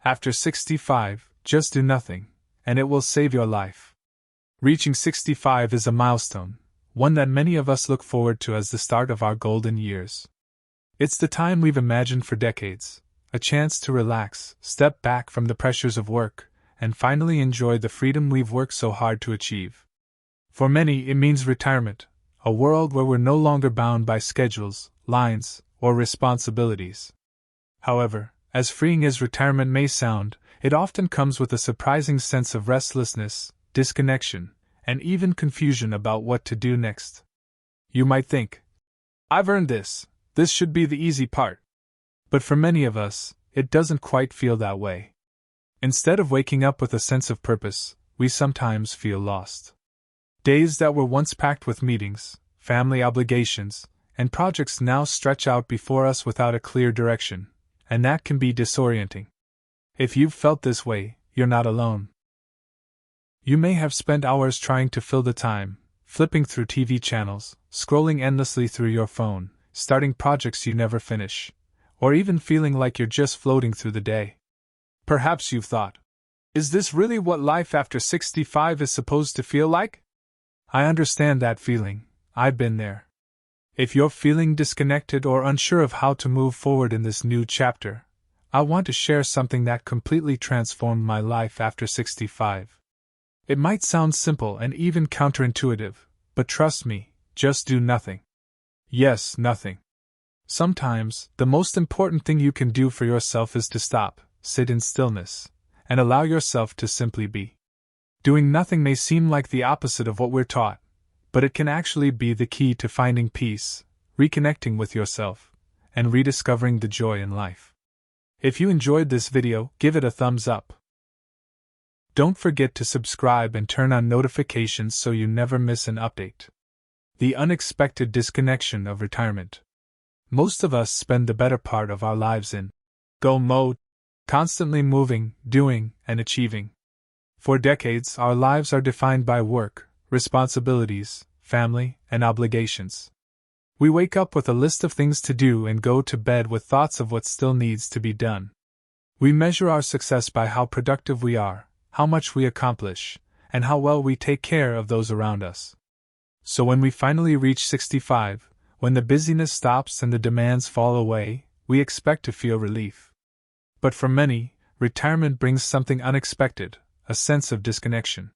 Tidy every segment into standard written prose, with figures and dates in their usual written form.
After 65, just do nothing, and it will save your life. Reaching 65 is a milestone, one that many of us look forward to as the start of our golden years. It's the time we've imagined for decades, a chance to relax, step back from the pressures of work, and finally enjoy the freedom we've worked so hard to achieve. For many, it means retirement, a world where we're no longer bound by schedules, lines, or responsibilities. However, as freeing as retirement may sound, it often comes with a surprising sense of restlessness, disconnection, and even confusion about what to do next. You might think, I've earned this should be the easy part. But for many of us, it doesn't quite feel that way. Instead of waking up with a sense of purpose, we sometimes feel lost. Days that were once packed with meetings, family obligations, and projects now stretch out before us without a clear direction, and that can be disorienting. If you've felt this way, you're not alone. You may have spent hours trying to fill the time, flipping through TV channels, scrolling endlessly through your phone, starting projects you never finish, or even feeling like you're just floating through the day. Perhaps you've thought, is this really what life after 65 is supposed to feel like? I understand that feeling. I've been there. If you're feeling disconnected or unsure of how to move forward in this new chapter, I want to share something that completely transformed my life after 65. It might sound simple and even counterintuitive, but trust me, just do nothing. Yes, nothing. Sometimes, the most important thing you can do for yourself is to stop, sit in stillness, and allow yourself to simply be. Doing nothing may seem like the opposite of what we're taught, but it can actually be the key to finding peace, reconnecting with yourself, and rediscovering the joy in life. If you enjoyed this video, give it a thumbs up. Don't forget to subscribe and turn on notifications so you never miss an update. The unexpected disconnection of retirement. Most of us spend the better part of our lives in go mode, constantly moving, doing, and achieving. For decades, our lives are defined by work, responsibilities, family, and obligations. We wake up with a list of things to do and go to bed with thoughts of what still needs to be done. We measure our success by how productive we are, how much we accomplish, and how well we take care of those around us. So when we finally reach 65, when the busyness stops and the demands fall away, we expect to feel relief. But for many, retirement brings something unexpected, a sense of disconnection.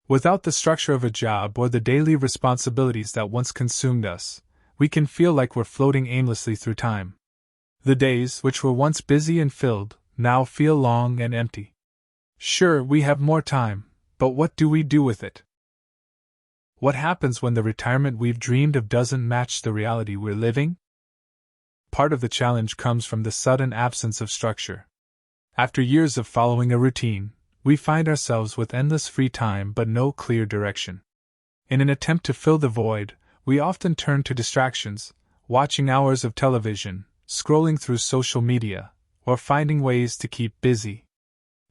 Without the structure of a job or the daily responsibilities that once consumed us, we can feel like we're floating aimlessly through time. The days, which were once busy and filled, now feel long and empty. Sure, we have more time, but what do we do with it? What happens when the retirement we've dreamed of doesn't match the reality we're living? Part of the challenge comes from the sudden absence of structure. After years of following a routine, we find ourselves with endless free time but no clear direction. In an attempt to fill the void, we often turn to distractions, watching hours of television, scrolling through social media, or finding ways to keep busy.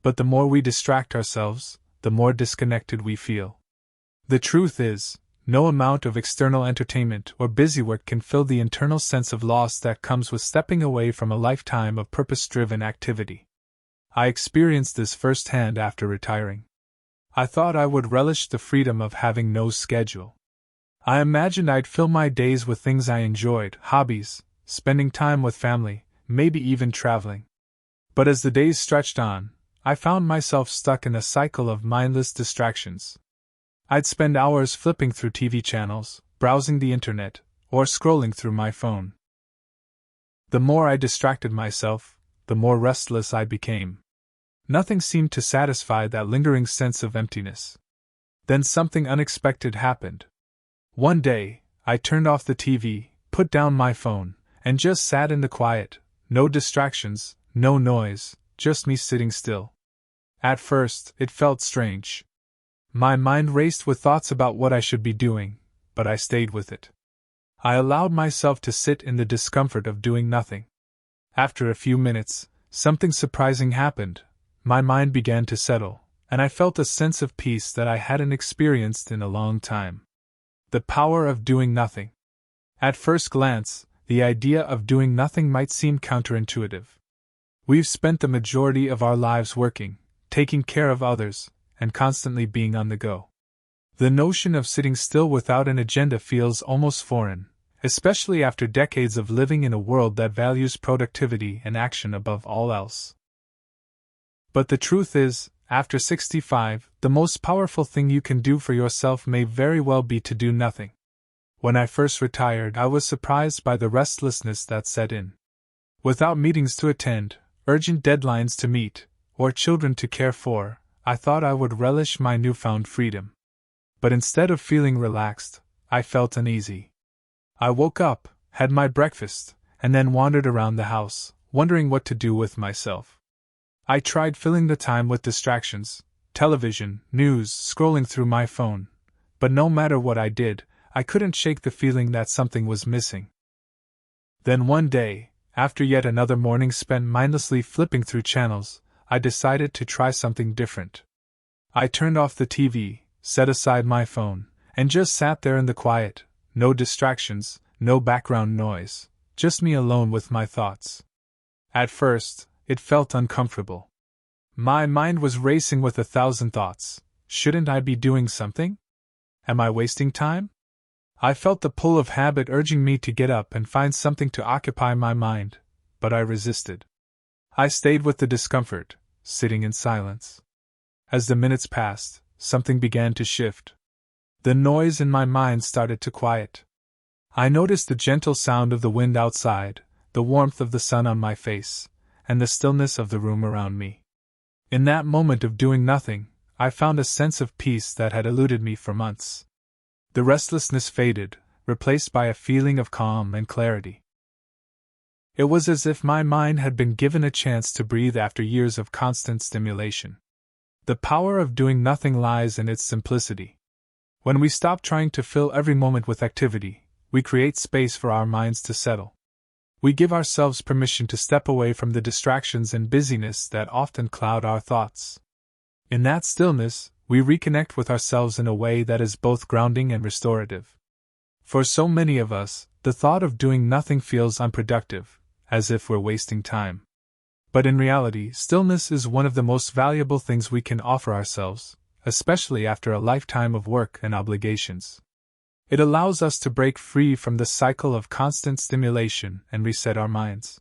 But the more we distract ourselves, the more disconnected we feel. The truth is, no amount of external entertainment or busywork can fill the internal sense of loss that comes with stepping away from a lifetime of purpose-driven activity. I experienced this firsthand after retiring. I thought I would relish the freedom of having no schedule. I imagined I'd fill my days with things I enjoyed, hobbies, spending time with family, maybe even traveling. But as the days stretched on, I found myself stuck in a cycle of mindless distractions. I'd spend hours flipping through TV channels, browsing the internet, or scrolling through my phone. The more I distracted myself, the more restless I became. Nothing seemed to satisfy that lingering sense of emptiness. Then something unexpected happened. One day, I turned off the TV, put down my phone, and just sat in the quiet, no distractions, no noise, just me sitting still. At first, it felt strange. My mind raced with thoughts about what I should be doing, but I stayed with it. I allowed myself to sit in the discomfort of doing nothing. After a few minutes, something surprising happened. My mind began to settle, and I felt a sense of peace that I hadn't experienced in a long time. The power of doing nothing. At first glance, the idea of doing nothing might seem counterintuitive. We've spent the majority of our lives working, taking care of others, and constantly being on the go. The notion of sitting still without an agenda feels almost foreign, especially after decades of living in a world that values productivity and action above all else. But the truth is, after 65, the most powerful thing you can do for yourself may very well be to do nothing. When I first retired, I was surprised by the restlessness that set in. Without meetings to attend, urgent deadlines to meet, or children to care for, I thought I would relish my newfound freedom. But instead of feeling relaxed, I felt uneasy. I woke up, had my breakfast, and then wandered around the house, wondering what to do with myself. I tried filling the time with distractions, television, news, scrolling through my phone, but no matter what I did, I couldn't shake the feeling that something was missing. Then one day, after yet another morning spent mindlessly flipping through channels, I decided to try something different. I turned off the TV, set aside my phone, and just sat there in the quiet, no distractions, no background noise, just me alone with my thoughts. At first, it felt uncomfortable. My mind was racing with 1,000 thoughts. Shouldn't I be doing something? Am I wasting time? I felt the pull of habit urging me to get up and find something to occupy my mind, but I resisted. I stayed with the discomfort, sitting in silence. As the minutes passed, something began to shift. The noise in my mind started to quiet. I noticed the gentle sound of the wind outside, the warmth of the sun on my face, and the stillness of the room around me. In that moment of doing nothing, I found a sense of peace that had eluded me for months. The restlessness faded, replaced by a feeling of calm and clarity. It was as if my mind had been given a chance to breathe after years of constant stimulation. The power of doing nothing lies in its simplicity. When we stop trying to fill every moment with activity, we create space for our minds to settle. We give ourselves permission to step away from the distractions and busyness that often cloud our thoughts. In that stillness, we reconnect with ourselves in a way that is both grounding and restorative. For so many of us, the thought of doing nothing feels unproductive, as if we're wasting time. But in reality, stillness is one of the most valuable things we can offer ourselves, especially after a lifetime of work and obligations. It allows us to break free from the cycle of constant stimulation and reset our minds.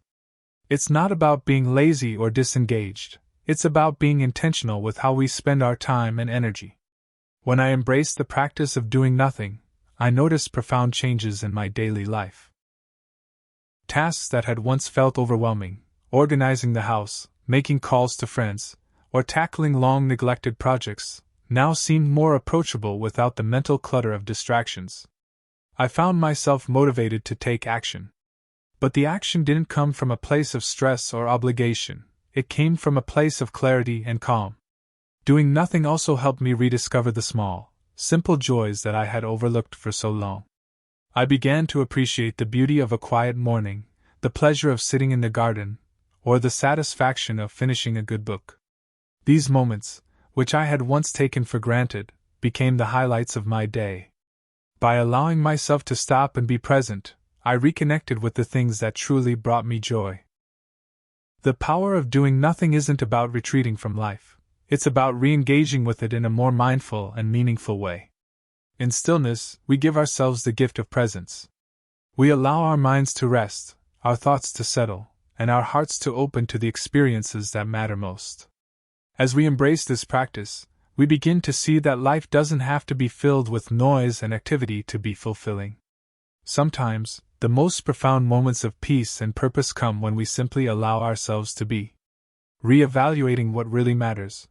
It's not about being lazy or disengaged, it's about being intentional with how we spend our time and energy. When I embraced the practice of doing nothing, I noticed profound changes in my daily life. Tasks that had once felt overwhelming, organizing the house, making calls to friends, or tackling long-neglected projects, now seemed more approachable without the mental clutter of distractions. I found myself motivated to take action. But the action didn't come from a place of stress or obligation, it came from a place of clarity and calm. Doing nothing also helped me rediscover the small, simple joys that I had overlooked for so long. I began to appreciate the beauty of a quiet morning, the pleasure of sitting in the garden, or the satisfaction of finishing a good book. These moments, which I had once taken for granted, became the highlights of my day. By allowing myself to stop and be present, I reconnected with the things that truly brought me joy. The power of doing nothing isn't about retreating from life, it's about re-engaging with it in a more mindful and meaningful way. In stillness, we give ourselves the gift of presence. We allow our minds to rest, our thoughts to settle, and our hearts to open to the experiences that matter most. As we embrace this practice, we begin to see that life doesn't have to be filled with noise and activity to be fulfilling. Sometimes, the most profound moments of peace and purpose come when we simply allow ourselves to be. Re-evaluating what really matters.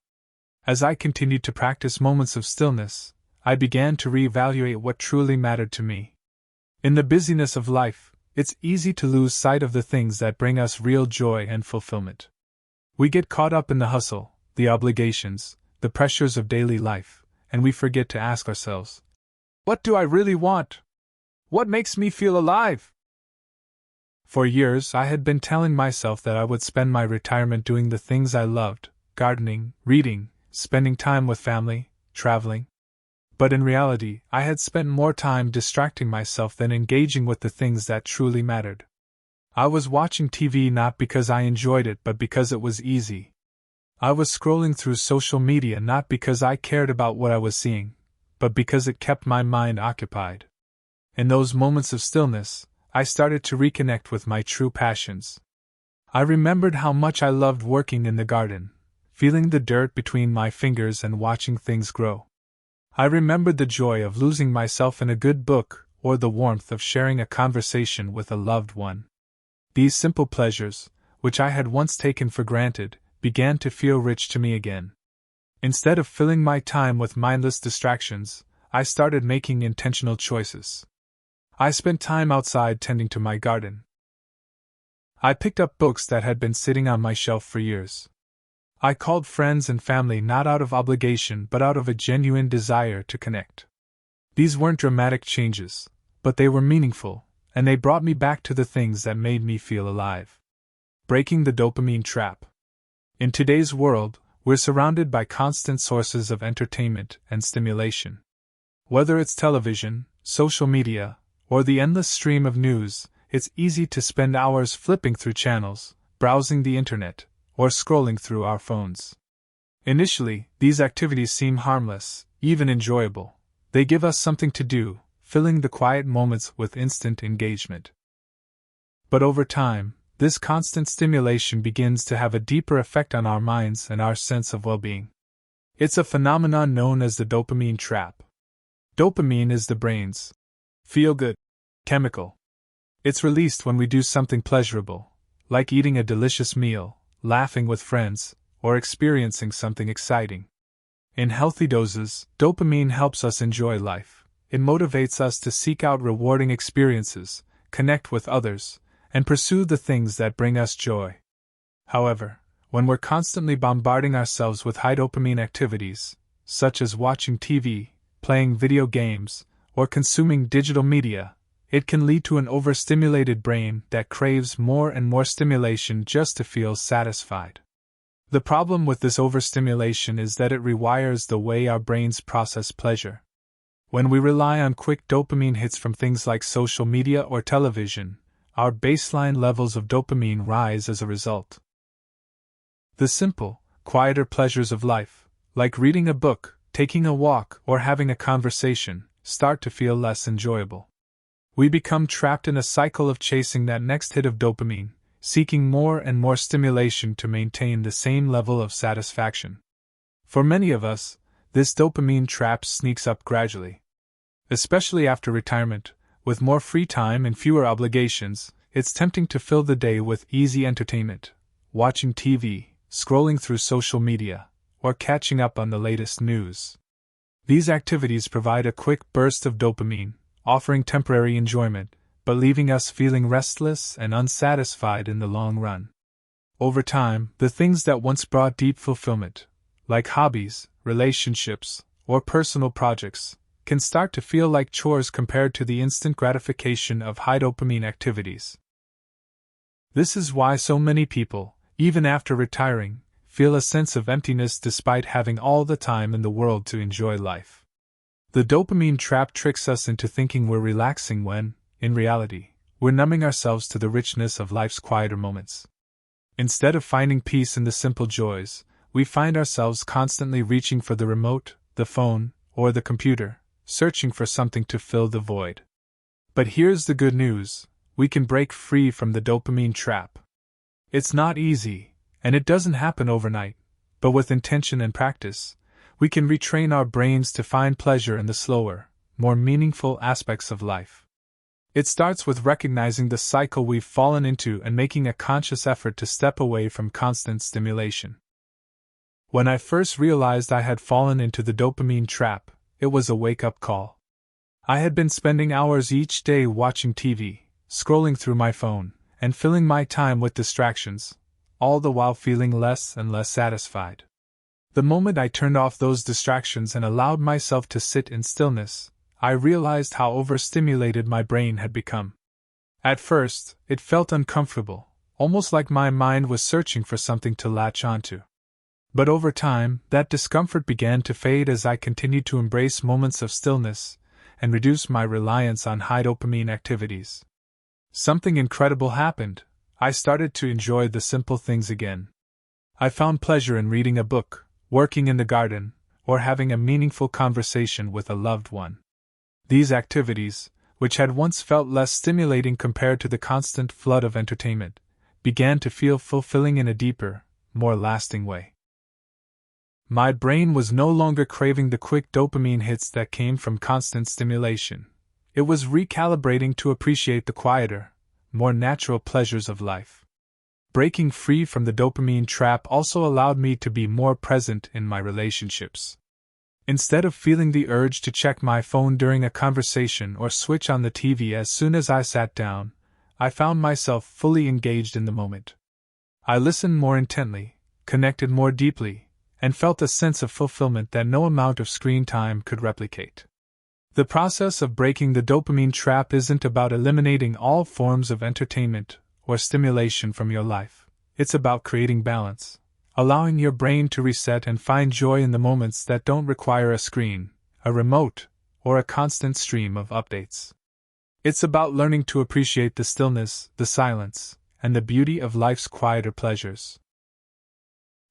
As I continued to practice moments of stillness, I began to re-evaluate what truly mattered to me. In the busyness of life, it's easy to lose sight of the things that bring us real joy and fulfillment. We get caught up in the hustle, the obligations, the pressures of daily life, and we forget to ask ourselves, what do I really want? What makes me feel alive? For years I had been telling myself that I would spend my retirement doing the things I loved, gardening, reading, spending time with family, traveling. But in reality, I had spent more time distracting myself than engaging with the things that truly mattered. I was watching TV not because I enjoyed it but because it was easy. I was scrolling through social media not because I cared about what I was seeing, but because it kept my mind occupied. In those moments of stillness, I started to reconnect with my true passions. I remembered how much I loved working in the garden, feeling the dirt between my fingers and watching things grow. I remembered the joy of losing myself in a good book or the warmth of sharing a conversation with a loved one. These simple pleasures, which I had once taken for granted, began to feel rich to me again. Instead of filling my time with mindless distractions, I started making intentional choices. I spent time outside tending to my garden. I picked up books that had been sitting on my shelf for years. I called friends and family not out of obligation but out of a genuine desire to connect. These weren't dramatic changes, but they were meaningful, and they brought me back to the things that made me feel alive. Breaking the dopamine trap. In today's world, we're surrounded by constant sources of entertainment and stimulation. Whether it's television, social media, or the endless stream of news, it's easy to spend hours flipping through channels, browsing the internet, or scrolling through our phones. Initially, these activities seem harmless, even enjoyable. They give us something to do, filling the quiet moments with instant engagement. But over time, this constant stimulation begins to have a deeper effect on our minds and our sense of well-being. It's a phenomenon known as the dopamine trap. Dopamine is the brain's feel-good chemical. It's released when we do something pleasurable, like eating a delicious meal, laughing with friends, or experiencing something exciting. In healthy doses, dopamine helps us enjoy life. It motivates us to seek out rewarding experiences, connect with others, and pursue the things that bring us joy. However, when we're constantly bombarding ourselves with high dopamine activities, such as watching TV, playing video games, or consuming digital media, it can lead to an overstimulated brain that craves more and more stimulation just to feel satisfied. The problem with this overstimulation is that it rewires the way our brains process pleasure. When we rely on quick dopamine hits from things like social media or television, our baseline levels of dopamine rise as a result. The simple, quieter pleasures of life, like reading a book, taking a walk, or having a conversation, start to feel less enjoyable. We become trapped in a cycle of chasing that next hit of dopamine, seeking more and more stimulation to maintain the same level of satisfaction. For many of us, this dopamine trap sneaks up gradually. Especially after retirement, with more free time and fewer obligations, it's tempting to fill the day with easy entertainment, watching TV, scrolling through social media, or catching up on the latest news. These activities provide a quick burst of dopamine, offering temporary enjoyment, but leaving us feeling restless and unsatisfied in the long run. Over time, the things that once brought deep fulfillment, like hobbies, relationships, or personal projects, can start to feel like chores compared to the instant gratification of high dopamine activities. This is why so many people, even after retiring, feel a sense of emptiness despite having all the time in the world to enjoy life. The dopamine trap tricks us into thinking we're relaxing when, in reality, we're numbing ourselves to the richness of life's quieter moments. Instead of finding peace in the simple joys, we find ourselves constantly reaching for the remote, the phone, or the computer, searching for something to fill the void. But here's the good news: we can break free from the dopamine trap. It's not easy, and it doesn't happen overnight, but with intention and practice, we can retrain our brains to find pleasure in the slower, more meaningful aspects of life. It starts with recognizing the cycle we've fallen into and making a conscious effort to step away from constant stimulation. When I first realized I had fallen into the dopamine trap, it was a wake-up call. I had been spending hours each day watching TV, scrolling through my phone, and filling my time with distractions, all the while feeling less and less satisfied. The moment I turned off those distractions and allowed myself to sit in stillness, I realized how overstimulated my brain had become. At first, it felt uncomfortable, almost like my mind was searching for something to latch onto. But over time, that discomfort began to fade as I continued to embrace moments of stillness and reduce my reliance on high dopamine activities. something incredible happened. I started to enjoy the simple things again. I found pleasure in reading a book, working in the garden, or having a meaningful conversation with a loved one. These activities, which had once felt less stimulating compared to the constant flood of entertainment, began to feel fulfilling in a deeper, more lasting way. My brain was no longer craving the quick dopamine hits that came from constant stimulation. It was recalibrating to appreciate the quieter, more natural pleasures of life. Breaking free from the dopamine trap also allowed me to be more present in my relationships. Instead of feeling the urge to check my phone during a conversation or switch on the TV as soon as I sat down, I found myself fully engaged in the moment. I listened more intently, connected more deeply, and felt a sense of fulfillment that no amount of screen time could replicate. The process of breaking the dopamine trap isn't about eliminating all forms of entertainment or stimulation from your life. It's about creating balance, allowing your brain to reset and find joy in the moments that don't require a screen, a remote, or a constant stream of updates. It's about learning to appreciate the stillness, the silence, and the beauty of life's quieter pleasures.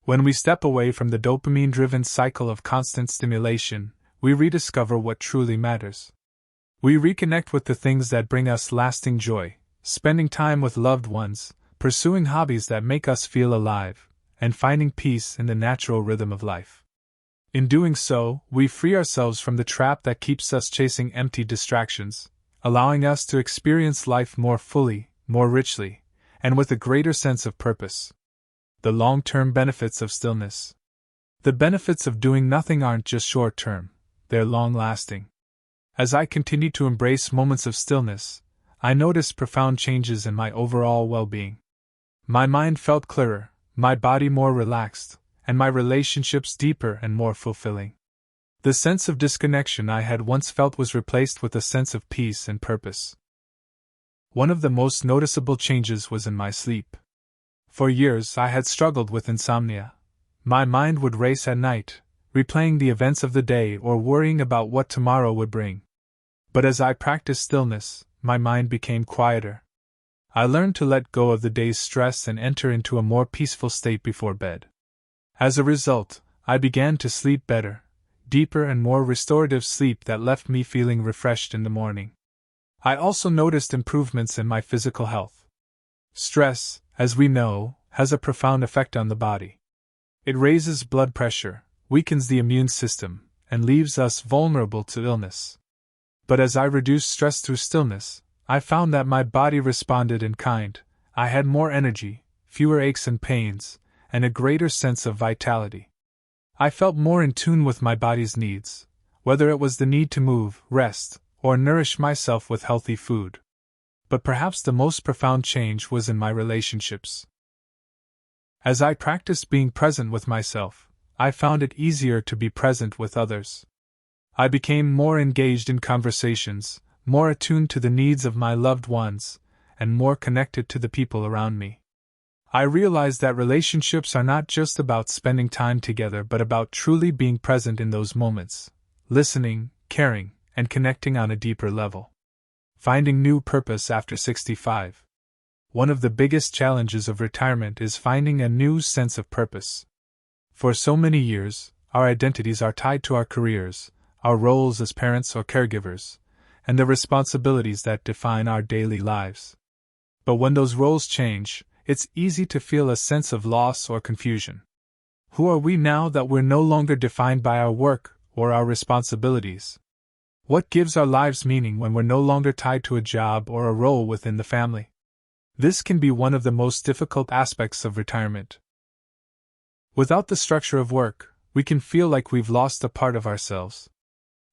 When we step away from the dopamine-driven cycle of constant stimulation, we rediscover what truly matters. We reconnect with the things that bring us lasting joy, spending time with loved ones, pursuing hobbies that make us feel alive, and finding peace in the natural rhythm of life. In doing so, we free ourselves from the trap that keeps us chasing empty distractions, allowing us to experience life more fully, more richly, and with a greater sense of purpose. The long-term benefits of stillness. The benefits of doing nothing aren't just short-term, they're long-lasting. As I continue to embrace moments of stillness, I noticed profound changes in my overall well-being. My mind felt clearer, my body more relaxed, and my relationships deeper and more fulfilling. The sense of disconnection I had once felt was replaced with a sense of peace and purpose. One of the most noticeable changes was in my sleep. For years I had struggled with insomnia. My mind would race at night, replaying the events of the day or worrying about what tomorrow would bring. But as I practiced stillness, my mind became quieter. I learned to let go of the day's stress and enter into a more peaceful state before bed. As a result, I began to sleep better, deeper and more restorative sleep that left me feeling refreshed in the morning. I also noticed improvements in my physical health. Stress, as we know, has a profound effect on the body. It raises blood pressure, weakens the immune system, and leaves us vulnerable to illness. But as I reduced stress through stillness, I found that my body responded in kind. I had more energy, fewer aches and pains, and a greater sense of vitality. I felt more in tune with my body's needs, whether it was the need to move, rest, or nourish myself with healthy food. But perhaps the most profound change was in my relationships. As I practiced being present with myself, I found it easier to be present with others. I became more engaged in conversations, more attuned to the needs of my loved ones, and more connected to the people around me. I realized that relationships are not just about spending time together but about truly being present in those moments, listening, caring, and connecting on a deeper level. Finding new purpose after 65. One of the biggest challenges of retirement is finding a new sense of purpose. For so many years, our identities are tied to our careers, our roles as parents or caregivers, and the responsibilities that define our daily lives. But when those roles change, it's easy to feel a sense of loss or confusion. Who are we now that we're no longer defined by our work or our responsibilities? What gives our lives meaning when we're no longer tied to a job or a role within the family? This can be one of the most difficult aspects of retirement. Without the structure of work, we can feel like we've lost a part of ourselves.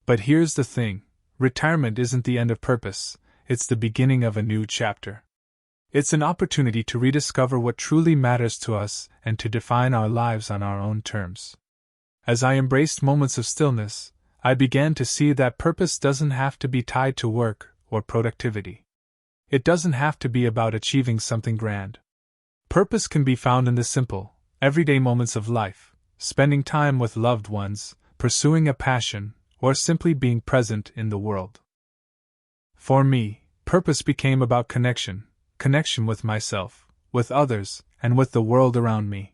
But here's the thing, retirement isn't the end of purpose, it's the beginning of a new chapter. It's an opportunity to rediscover what truly matters to us and to define our lives on our own terms. As I embraced moments of stillness, I began to see that purpose doesn't have to be tied to work or productivity. It doesn't have to be about achieving something grand. Purpose can be found in the simple, everyday moments of life, spending time with loved ones, pursuing a passion, or simply being present in the world. For me, Purpose became about connection with myself, with others, and with the world around me.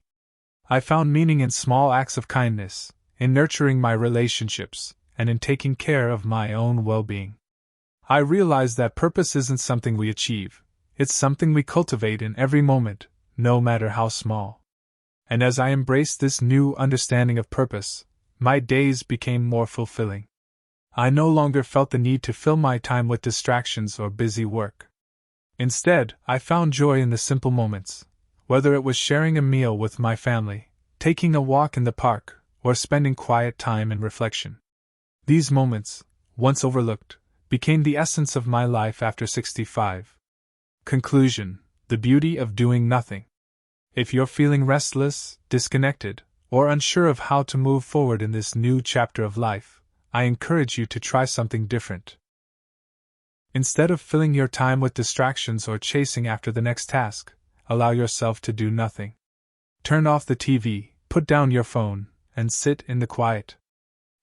I found meaning in small acts of kindness, in nurturing my relationships, and in taking care of my own well-being. I realized that purpose isn't something we achieve, it's something we cultivate in every moment, no matter how small. And as I embraced this new understanding of purpose, my days became more fulfilling. I no longer felt the need to fill my time with distractions or busy work. Instead, I found joy in the simple moments, whether it was sharing a meal with my family, taking a walk in the park, or spending quiet time in reflection. These moments, once overlooked, became the essence of my life after 65. Conclusion: the beauty of doing nothing. If you're feeling restless, disconnected, or unsure of how to move forward in this new chapter of life, I encourage you to try something different. Instead of filling your time with distractions or chasing after the next task, allow yourself to do nothing. Turn off the TV, put down your phone, and sit in the quiet.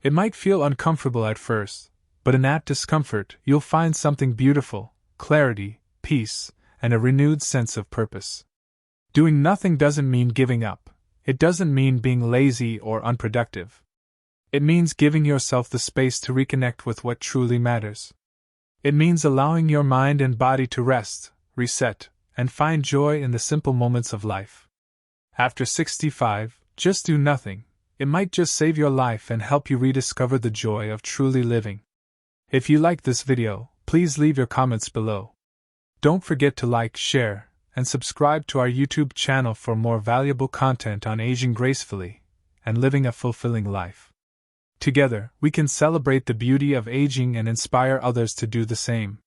It might feel uncomfortable at first, but in that discomfort, you'll find something beautiful: clarity, peace, and a renewed sense of purpose. Doing nothing doesn't mean giving up. It doesn't mean being lazy or unproductive. It means giving yourself the space to reconnect with what truly matters. It means allowing your mind and body to rest, reset, and find joy in the simple moments of life. After 65, just do nothing. It might just save your life and help you rediscover the joy of truly living. If you liked this video, please leave your comments below. Don't forget to like, share, and subscribe to our YouTube channel for more valuable content on aging gracefully and living a fulfilling life. Together, we can celebrate the beauty of aging and inspire others to do the same.